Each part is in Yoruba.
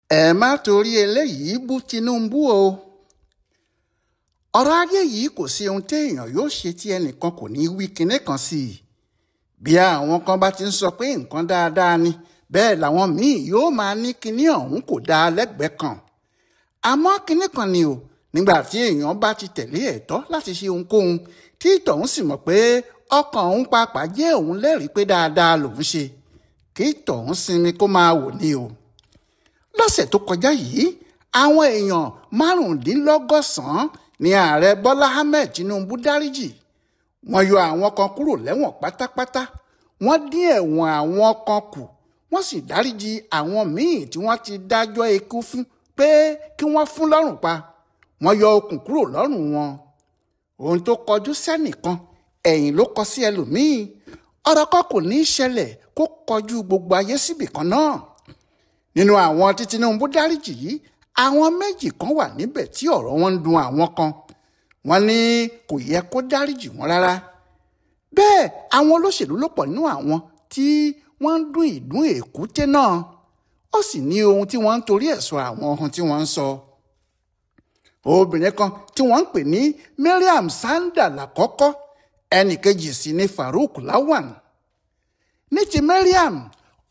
ẹ má torí eléyìí bú Tinubu o. ọ̀rọ̀ ayé yìí kò sí ohun téèyàn yóò ṣe tí ẹnìkan kò ní wí kinní kan sí i. bí àwọn kan bá ti ń sọ pé nǹkan dáadáa ni bẹ́ẹ̀ làwọn míì yóò máa ní kinní ọ̀hún kò dáa lẹ́gbẹ̀ẹ́ kan. àmọ́ kinní kan ni o, nígbà tí èèyàn bá ti tẹ̀lé ẹ̀tọ́ láti ṣe ohunkóhun tí tọ̀hún sì mọ̀ pé ọkàn òun pàápàá jẹ́ òun lẹ́rìí pé dáadáa lòun ṣe, kí tọ̀hún sinmi kó máa wò ni o. lọ́sẹ̀ tó kọjá yìí àwọn èèyàn 95 ní ààrẹ Bọ́lá Ahmed Tinubu dáríjì. wọ́n yọ àwọn kan kúrò lẹ́wọ̀n pátápátá, wọ́n dín ẹ̀wọ̀n àwọn kan kù, wọ́n sì dáríjì àwọn míì tí wọ́n ti dájọ́ ikú fún pé kí wọ́n fún lọ́rùn pa. wọ́n yọ okùn kúrò lọ́rùn wọn. ohun tó kọjú sẹ́nìkan ẹ̀yìn ló kọ sí ẹlòmíì. ọ̀rọ̀ kan kò ní í ṣẹlẹ̀ kó kọjú gbogbo ayé síbì kan náà. nínú àwọn tí Tinubu dáríjì yìí, àwọn méjì kan wà níbẹ̀ tí ọ̀rọ̀ wọn ń dùn àwọn kan. wọ́n ní kò yẹ kó dáríjì wọn rárá. bẹ́ẹ̀ àwọn olóṣèlú ló pọ̀ nínú àwọn tí wọ́n ń dún ìdún èkúté náà. ó sì ní ohun tí wọ́n ń torí ẹ̀ sọ àwọn ohun tí wọ́n ń sọ. obìnrin kan tí wọ́n ń pè ní Mariam Sanda lákọ́kọ́, ẹnì kejì sì ni Farouk Lawan. ní ti Mariam,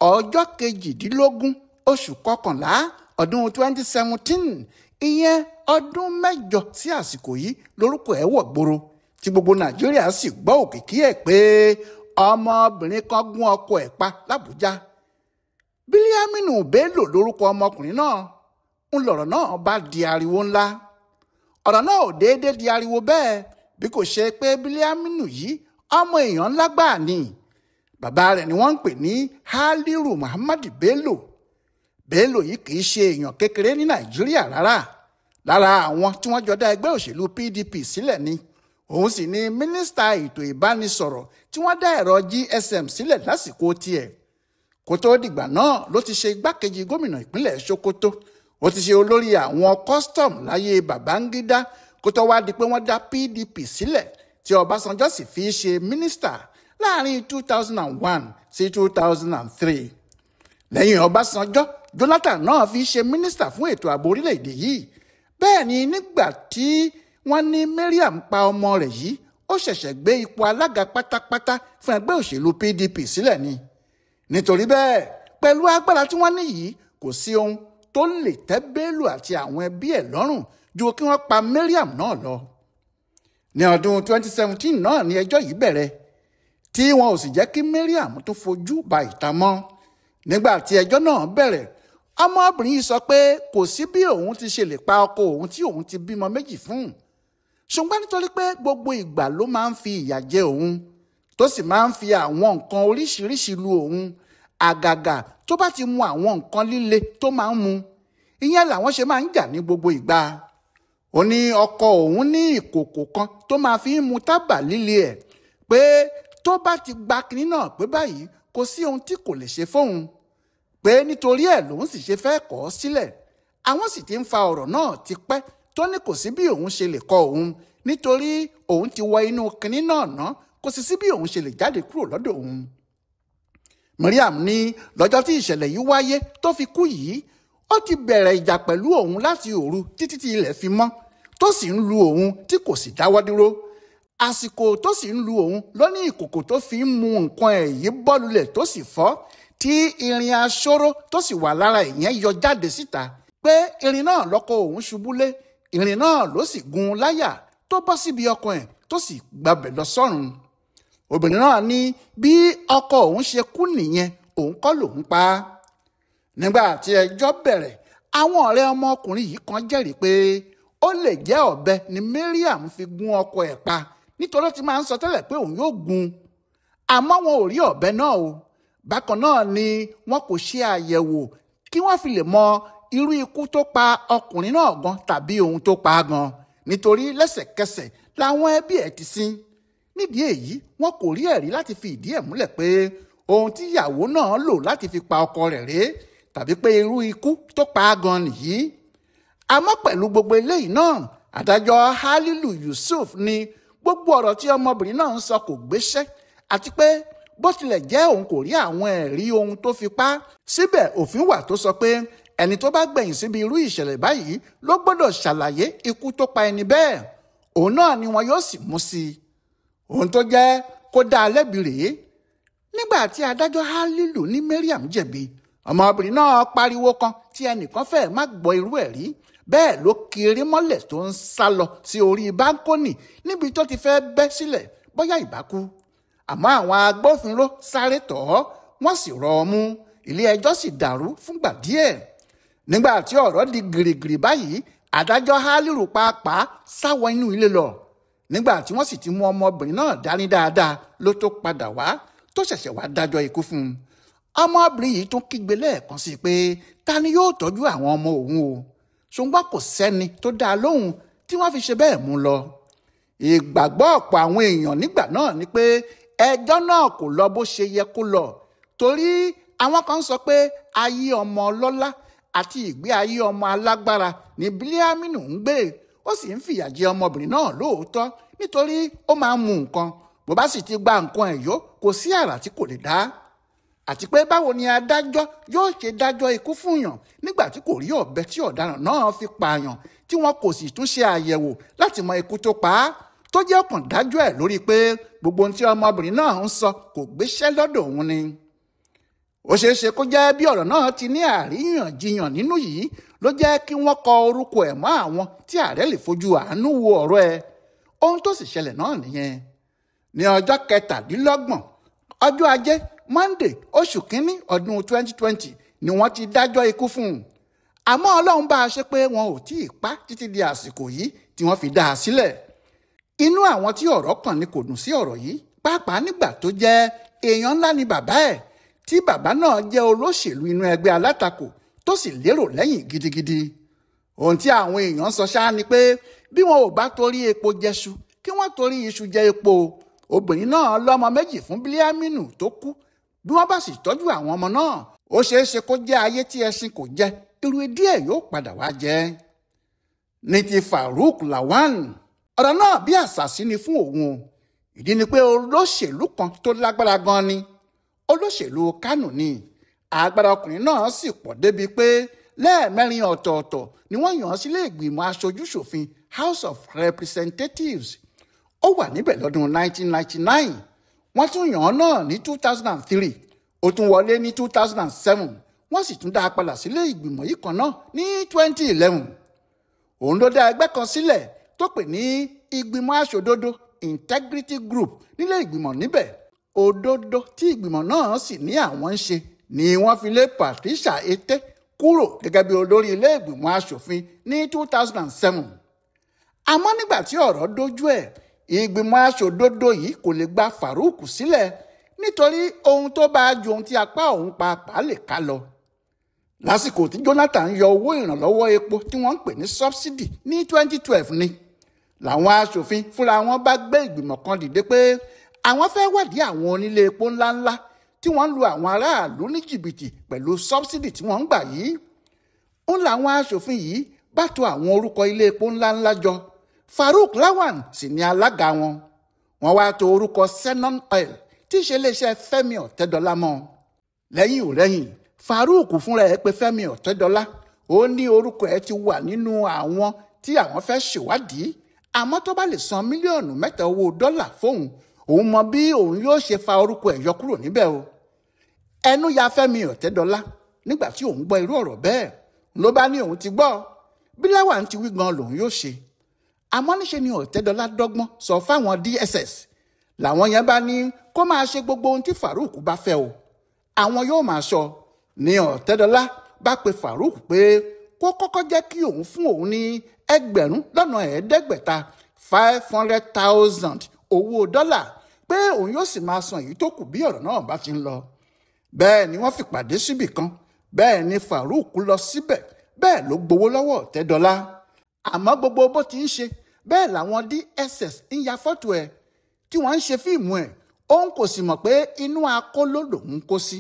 ọjọ́ 18 oṣù kọkànlá ọdún 2017, ìyẹn ọdún 8 sí àsìkò yìí lórúkọ ẹ̀ wọ̀ gbòòrò tí gbogbo Nàìjíríà sì gbọ́ òkìkí ẹ̀ pé ọmọbìnrin kan gún ọkọ ẹ̀ pa l'Àbújá. Biliaminu Bello lórúkọ ọmọkùnrin náà. ń lọ̀rọ̀ náà bá di ariwo ńlá. ọ̀rọ̀ náà ò déédéé di ariwo bẹ́ẹ̀ bí kò ṣe pé Biliaminu yìí ọmọ èèyàn ńlá gbáà ni. bàbá rẹ̀ ni wọ́n ń pè ní Haliru Muhammad Bello. Bello yìí kì í ṣe èèyàn kékeré ní Nàìjíríà rárá. lára àwọn tí wọ́n jọ dá ẹgbẹ́ òṣèlú PDP sílẹ̀ ni. òun sì ni mínísítà ètò ìbánisọ̀rọ̀ tí wọ́n dá ẹ̀rọ GSM sílẹ̀ lásìkò tiẹ̀. kó tó dìgbà náà ló ti ṣe igbákejì gómìnà ìpínlẹ̀ Sokoto. ó ti ṣe olórí àwọn custom láyé Babangida kó tó wá di pé wọ́n dá PDP sílẹ̀ tí Ọbásanjọ́ sì fi ṣe mínísítà láàrin 2001 sí 2003. lẹ́yìn Ọbásanjọ́, Jonathan náà fi ṣe mínísítà fún ètò ààbò orílẹ̀-èdè yìí. bẹ́ẹ̀ ni nígbà tí wọ́n ní Mariam pa ọmọ rẹ̀ yìí, ó ṣẹ̀ṣẹ̀ gbé ipò alága pátápátá fún ẹgbẹ́ òṣèlú PDP sílẹ̀ ni. nítorí bẹ́ẹ̀ pẹ̀lú agbára tí wọ́n ní yìí, kò sí ohun tó lè tẹ́ Bello àti àwọn ẹbí ẹ̀ lọ́rùn ju kí wọ́n pa Mariam náà lọ. ní ọdún 2017 náà ni ẹjọ́ yìí bẹ̀rẹ̀ tí wọn ò sì jẹ́ kí Mariam tó fojú ba ìta mọ́. nígbà tí ẹjọ́ náà bẹ̀rẹ̀, ọmọbìnrin yìí sọ pé kò sí bí òun ti ṣe lè pa ọkọ òun tí òun ti bímọ méjì fún. ṣùgbọ́n nítorí pé gbogbo ìgbà ló máa ń fi ìyà jẹ òun, tó sì máa ń fi àwọn nǹkan oríṣiríṣi lu òun, àgàgà tó bá ti mu àwọn nǹkan líle tó máa ń mu, ìyẹn làwọn ṣe máa ń jà ní gbogbo ìgbà. ó ní ọkọ òun ní ìkòkò kan tó máa fi ń mu tábà líle ẹ̀, pé tó bá ti gba kinní náà pé báyìí kò sí ohun tí kò lè ṣe fóun, pé nítorí ẹ̀ lòun sì ṣe fẹ́ kọ̀ ọ́ sílẹ̀. àwọn sì ti ń fa ọ̀rọ̀ náà tipẹ́ tó ní kò sí bí òun ṣe lè kọ̀ òun nítorí òun ti wọ inú kinní náà ná, kò sì sí bí òun ṣe lè jáde kúrò lọ́dọ̀ òun. Mariam ní lọ́jọ́ tí ìṣẹ̀lẹ̀ yìí wáyé tó fi kú yìí, ó ti bẹ̀rẹ̀ ìjà pẹ̀lú òun láti òru títí tí ilẹ̀ fi mọ́, tó sì ń lu òun tí kò sì dáwọ́ dúró. àsìkò tó sì ń lu òun ló ní ìkòkò tó fi ń mu nǹkan ẹ̀ yìí bọ́ lulẹ̀ tó sì fọ́, tí irin aṣọ́rọ́ tó sì wà lára ìyẹn yọ jáde síta, pé irin náà lọ́kọ òun ṣubú lé, irin náà ló sì gún un láyà tó bọ́ síbi ọkàn ẹ̀ tó sì gbabẹ̀ lọ sọ́run. obìnrin náà ní bí ọkọ òun ṣe kú nìyẹn, òun kọ́ lòun pa á. nígbà tí ẹjọ́ bẹ̀rẹ̀, àwọn ọ̀rẹ́ ọmọkùnrin yìí kan jẹ́rìí pé ó lè jẹ́ ọ̀bẹ ni Mariam fi gún ọkọ ẹ̀ pa, nítorí ó ti máa ń sọ tẹ́lẹ̀ pé òun yóò gún un. àmọ́ wọn ò rí ọ̀bẹ náà o. bákan náà ni wọn kò ṣe àyẹ̀wò kí wọ́n fi lè mọ irú ikú tó pa ọkùnrin náà gan tàbí ohun tó pa á gan, nítorí lẹ́sẹ̀kẹsẹ̀ làwọn ẹbí ẹ̀ ti sin. nídìí èyí wọn kò rí ẹ̀rí láti fi ìdí ẹ̀ múlẹ̀ pé ohun tí ìyàwó náà lò láti fi pa ọkọ rẹ̀ rèé, tàbí pé irú ikú tó pa á gan nìyí. àmọ́ pẹ̀lú gbogbo eléyìí náà, adájọ́ Halilu Yusuf ní gbogbo ọ̀rọ̀ tí ọmọbìnrin náà ń sọ kò gbéṣẹ́, àti pé bó tilẹ̀ jẹ́ òun kò rí àwọn ẹ̀rí ohun tó fi pa á, síbẹ̀ òfin wà tó sọ pé ẹni tó bá gbẹ̀yìn síbi irú ìṣẹ̀lẹ̀ báyìí ló gbọ́dọ̀ ṣàlàyé ikú tó pa ẹni bẹ́ẹ̀, òun náà ni wọn yóò sì mú sí i. ohun tó jẹ́ kó dá a lẹ́bi rèé. nígbà tí adájọ́ Halilu ní Mariam jẹ̀bi, ọmọbìnrin náà pariwo kan tí ẹnìkan fẹ́ẹ̀ má gbọ́ irú ẹ̀ rí, bẹ́ẹ̀ ló kiri mọ́lẹ̀ tó ń sá lọ sí orí báńkónì níbi tó ti fẹ́ bẹ́ sílẹ̀ bóyá ìbá kú. àmọ́ àwọn agbófinró sáré tọ̀ ọ́, wọ́n sì rọ ọ mú. ilé ẹjọ́ sì dàrú fúngbà díẹ̀. nígbà tí ọ̀rọ̀ di gìrìgìrì báyìí, adájọ́ Halilu pàápàá sá wọ inú ilé lọ. nígbà tí wọ́n sì ti mú ọmọbìnrin náà dání dáadáa ló tó padà wá, tó ṣẹ̀ṣẹ̀ wá dájọ́ ikú fún un. ọmọbìnrin yìí tún kígbe lẹ́ẹ̀kan sí i pé ta ni yóò tọ́jú àwọn ọmọ òun o, ṣùgbọ́n kò sẹ́ni tó dá a lóhùn tí wọ́n fi ṣe bẹ́ẹ̀ mú lọ. ìgbàgbọ́ ọ̀pọ̀ àwọn èèyàn nígbà náà ni pé ẹjọ́ náà kò lọ bó ṣe yẹ kó lọ, torí àwọn kan sọ pé ayé ọmọ ọlọ́lá àti ìgbé ayé ọmọ alágbára ni Bílíámínù ń gbé, ó sì ń fìyà jẹ ọmọbìnrin náà lóòótọ́ nítorí ó máa ń mu nǹkan, bó bá sì ti gba nǹkan ẹ̀yọ́ kò sí àrà tí kò lè dá. àti pé báwo ni adájọ́ yóò ṣe dájọ́ ikú fúnyàn nígbà tí kò rí ọ̀bẹ tí ọ̀daràn náà fi pààyàn, tí wọn kò sì tún ṣe àyẹ̀wò láti mọ ikú tó pa á, tó jẹ́ ọ̀kàn dájọ́ ẹ̀ lórí pé gbogbo ohun tí ọmọbìnrin náà ń sọ kò gbéṣẹ́ lọ́dọ̀ òun ni. ó ṣeé ṣe kó jẹ́ bí ọ̀rọ̀ náà ti ní àríyànjiyàn nínú yìí ló jẹ́ kí wọ́n kọ orúkọ ẹ̀ mọ́ àwọn tí ààrẹ lè fojú àánú wo ọ̀rọ̀ ẹ̀. ohun tó sì ṣẹlẹ̀ náà nìyẹn. ní ọjọ́ 27 ọjọ́ ajé Monday oṣù kínní ọdún 2020 ni wọ́n ti dájọ́ ikú fún un. àmọ́ Ọlọ́run bá a ṣe pé wọn ò tí ì pa títí di àsìkò yìí tí wọ́n fi dá a sílẹ̀. inú àwọn tí ọ̀rọ̀ kàn ni kò dùn sí ọ̀rọ̀ yìí, pàápàá nígbà tó jẹ́ èèyàn ńlá ni bàbá ẹ̀, tí bàbá náà jẹ́ olóṣèlú inú ẹgbẹ́ alátakò tó sì lérò lẹ́yìn gidigidi. ohun tí àwọn èèyàn sọ ṣáá ni pé bí wọn ò bá torí epo jẹṣu kí wọ́n torí iṣu jẹ epo. obìnrin náà lọ́mọ méjì fún Bílíámínù tó kú, bí wọ́n bá sì tọ́jú àwọn ọmọ náà ó ṣeé ṣe kó jẹ́ ayé tí ẹṣin kò jẹ irú díẹ̀ yóò padà wá jẹ. ní ti Farouk Lawan, ọ̀rọ̀ náà bí àṣàsí ni fún òun. ìdí ni pé olóṣèlú kan tó lágbára gan ni, olóṣèlú Kánò ni. agbára ọkùnrin náà sì pọ̀ débi pé lẹ́ẹ̀mẹ́rin ọ̀tọ̀ọ̀tọ̀ ni wọ́n yàn án sílé ìgbìmọ̀ aṣojú-ṣòfin House of Representatives. ó wà níbẹ̀ lọ́dún 1999, wọ́n tún yàn án náà ní 2003, ó tún wọlé ní 2007, wọ́n sì tún dá a padà sílé ìgbìmọ̀ yìí kan náà ní 2011. òun ló dá ẹgbẹ́ kan sílẹ̀ tó pè ní ìgbìmọ̀ aṣòdodo Integrity Group nílé ìgbìmọ̀ níbẹ̀. òdodo tí ìgbìmọ̀ náà sì ní àwọn ń ṣe ni wọ́n fi lé Patricia Ete kúrò gẹ́gẹ́ bí olórí ilé ìgbìmọ̀ aṣòfin ní 2007. àmọ́ nígbà tí ọ̀rọ̀ dójú ẹ̀, ìgbìmọ̀ aṣòdodo yìí kò lè gba Farouk sílẹ̀ nítorí ohun tó bá ju ohun tí apá òun pàápàá lè ká lọ. lásìkò tí Jonathan yọ owó ìrànlọ́wọ́ epo tí wọ́n ń pè ní subsidy ní 2012 ni làwọn aṣòfin fúnra wọn bá gbé ìgbìmọ̀ kan dìde pé àwọn fẹ́ wádìí àwọn onílé epo ńláńlá tí wọ́n ń lu àwọn aráàlú ní jìbìtì pẹ̀lú subsidy tí wọ́n ń gbà yìí. ń làwọn aṣòfin yìí bá tò àwọn orúkọ ilé epo ńláńlá jọ. Farouk Lawan sì ni alága wọn. wọ́n wá tò orúkọ Senon Oil tí í ṣe iléeṣẹ́ Fẹ́mi Ọ̀tẹ́dọ́lá mọ́. lẹ́yìn ò rẹ́yìn, Farouk fúnra ẹ̀ pé Fẹ́mi Ọ̀tẹ́dọ́lá ó ní orúkọ ẹ̀ ti wà nínú àwọn tí àwọn fẹ́ ṣèwádìí, àmọ́ tó bá lè san mílíọ̀nù 3 owó dọ́là fóun, òun mọ bí òun yóò ṣe fa orúkọ ẹ̀ yọ kúrò níbẹ̀ o. ẹnu ya Fẹ́mi Ọ̀tẹ́dọ́lá nígbà tí òun gbọ́ irú ọ̀rọ̀ bẹ́ẹ̀, ló bá ní òun ti gbọ́ bí Lawan ti wí gan lòun yóò ṣe. àmọ́ níṣe ni Ọ̀tẹ́dọ́lá dọ́gbọ́n sọ fáwọn DSS, làwọn yẹn bá ní kó máa ṣe gbogbo ohun tí Farouk bá fẹ́ o, àwọn yóò máa sọ. ní Ọ̀tẹ́dọ́lá bá pe Farouk pé kó kọ́kọ́ jẹ́ kí òun fún òun ní 500,000 $500,000 owó dọ́là, pé òun yóò sì máa san èyí tó kù bí ọ̀rọ̀ náà bá ti ń lọ. bẹ́ẹ̀ ni wọ́n fi pàdé síbì kan, bẹ́ẹ̀ ni Farouk lọ síbẹ̀, bẹ́ẹ̀ ló gbowó lọ́wọ́ Ọ̀tẹ́dọ́lá. àmọ́ gbogbo bó ti ń ṣe bẹ́ẹ̀ làwọn DSS ń ya fọ́tò ẹ̀ tí wọ́n ń ṣe fíìmù ẹ̀, òun kò sì mọ̀ pé inú akóló lòun kó sí.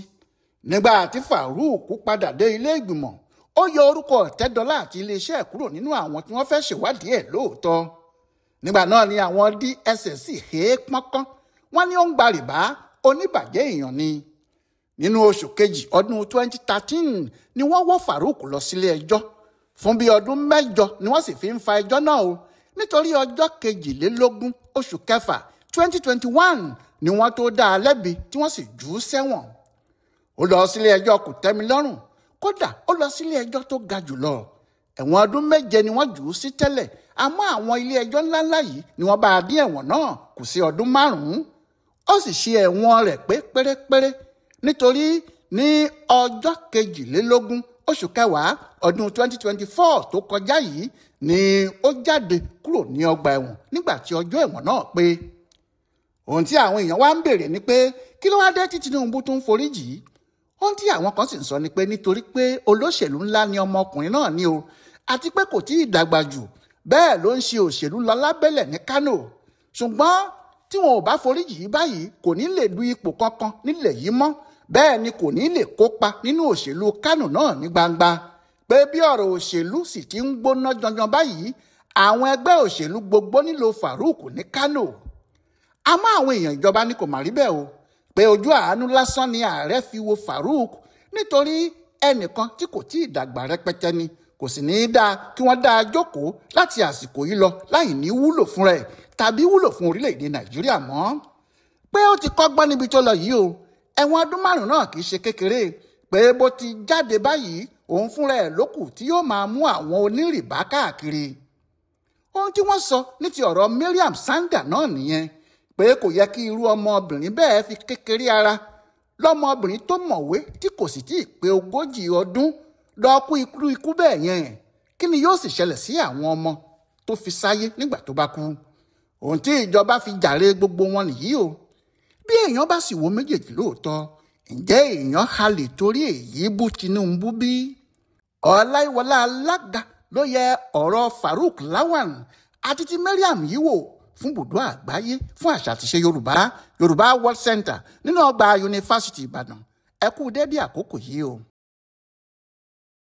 nígbà tí Farouk padà dé ilé ìgbìmọ̀, ó yọ orúkọ Ọ̀tẹ́dọ́lá àti iléeṣẹ́ ẹ̀ kúrò nínú àwọn tí wọ́n fẹ́ ṣèwádìí ẹ̀ lóòótọ́. nígbà náà ni àwọn DSS sì hé pọ́nkán, wọ́n ní ó ń gba rìbá, oníbàjẹ́ èèyàn ni. nínú oṣù kejì ọdún 2013 ni wọ́n wọ́ Farouk lọ sílé ẹjọ́ fún bí ọdún 8 ni wọ́n sì fi ń fa ẹjọ́ náà o nítorí ọjọ́ 22 oṣù kẹfà 2021 ni wọ́n tó dá a lẹ́bi tí wọ́n sì jù ú sẹ́wọ̀n. Ó lọ sílé ẹjọ́ kòtẹ́milọ́rùn, kódà ó lọ sílé ẹjọ́ tó ga jùlọ. Ẹ̀wọ̀n ọdún 7 ni wọ́n jù ú sí tẹ́lẹ̀, àmọ́ àwọn ilé ẹjọ́ ńláńlá yìí ni wọ́n bá a dín ẹ̀wọ̀n náà kù sí ọdún 5. Ó sì ṣe ẹ̀wọ̀n rẹ̀ pé pérépéré nítorí ní ọjọ́ 22 oṣù kẹwàá ọdún 2024 tó kọjá yìí ni ó jáde kúrò ní ọgbà ẹ̀wọ̀n nígbà tí ọjọ́ ẹ̀wọ̀n náà pé. Ohun tí àwọn èèyàn wá ń béèrè ni pé kí ló wá dé tí Tinubu tó ń foríjì? Ohun tí àwọn kan sì ń sọ ni pé nítorí pé olóṣèlú ńlá ni ọmọkùnrin náà ní o, àti pé kò tí ì dàgbà jù, bẹ́ẹ̀ ló ń ṣe òṣèlú lọ lábẹ́lẹ̀ ní Kánò. Ṣùgbọ́n tí wọn ò bá foríjì yìí báyìí kò ní lè du ipò kankan nílẹ̀ yìí mọ́, bẹ́ẹ̀ ni kò ní lè kópa nínú òṣèlú Kánò náà ní gbangba. Pé bí ọ̀rọ̀ òṣèlú sì ti ń gbóná janjan báyìí, àwọn ẹgbẹ́ òṣèlú gbogbo nílò Farouk ní Kánò. Àmọ́ àwọn èèyàn ìjọba ní kò má rí bẹ́ẹ̀ o, pé ojú àánú lásán ni ààrẹ fi wo Farouk nítorí ẹnìkan tí kò tí ì dàgbà rẹpẹtẹ ni, kò sì ní í dáa kí wọ́n dá a jókòó láti àsìkò yìí lọ láì ní wúlò fún rẹ̀ tàbí wúlò fún orílẹ̀-èdè Nàìjíríà mọ́. Pé ó ti kọ́gbọ́n níbi tó lọ yìí o, ẹ̀wọ̀n ọdún 5 náà kì í ṣe kékeré, pé bó ti jáde báyìí òun fúnra ẹ̀ lókù tí yóò máa mú àwọn onírìbá káàkiri. Ohun tí wọ́n sọ ní ti ọ̀rọ̀ Mariam Sanga náà nìyẹn, pé kò yẹ kí irú ọmọbìnrin bẹ́ẹ̀ fi kékeré ara lọ́mọbìnrin tó mọ̀wé tí kò sì tí ì pé 40 ọdún lọ kú ikú bẹ́ẹ̀ yẹn. Kí ni yóò sì ṣẹlẹ̀ sí àwọn ọmọ tó fi sáyé nígbà tó bá kú? Ohun tí ìjọba fi jàre gbogbo wọn nìyí o. Bí èèyàn bá sì wo méjèèjì lóòótọ́, ǹjẹ́ èèyàn halẹ̀ torí èyí bú Tinubu bí? Ọláìwọlá alága ló yẹ ọ̀rọ̀ Farouk Lawan àti ti Mariam yìí wò fún Ibùdó Àgbáyé fún àṣà àti ìṣe Yorùbá World Center nínú ọgbà Yunifásitì Ìbàdàn. Ẹ kú dédé àkókò yìí o.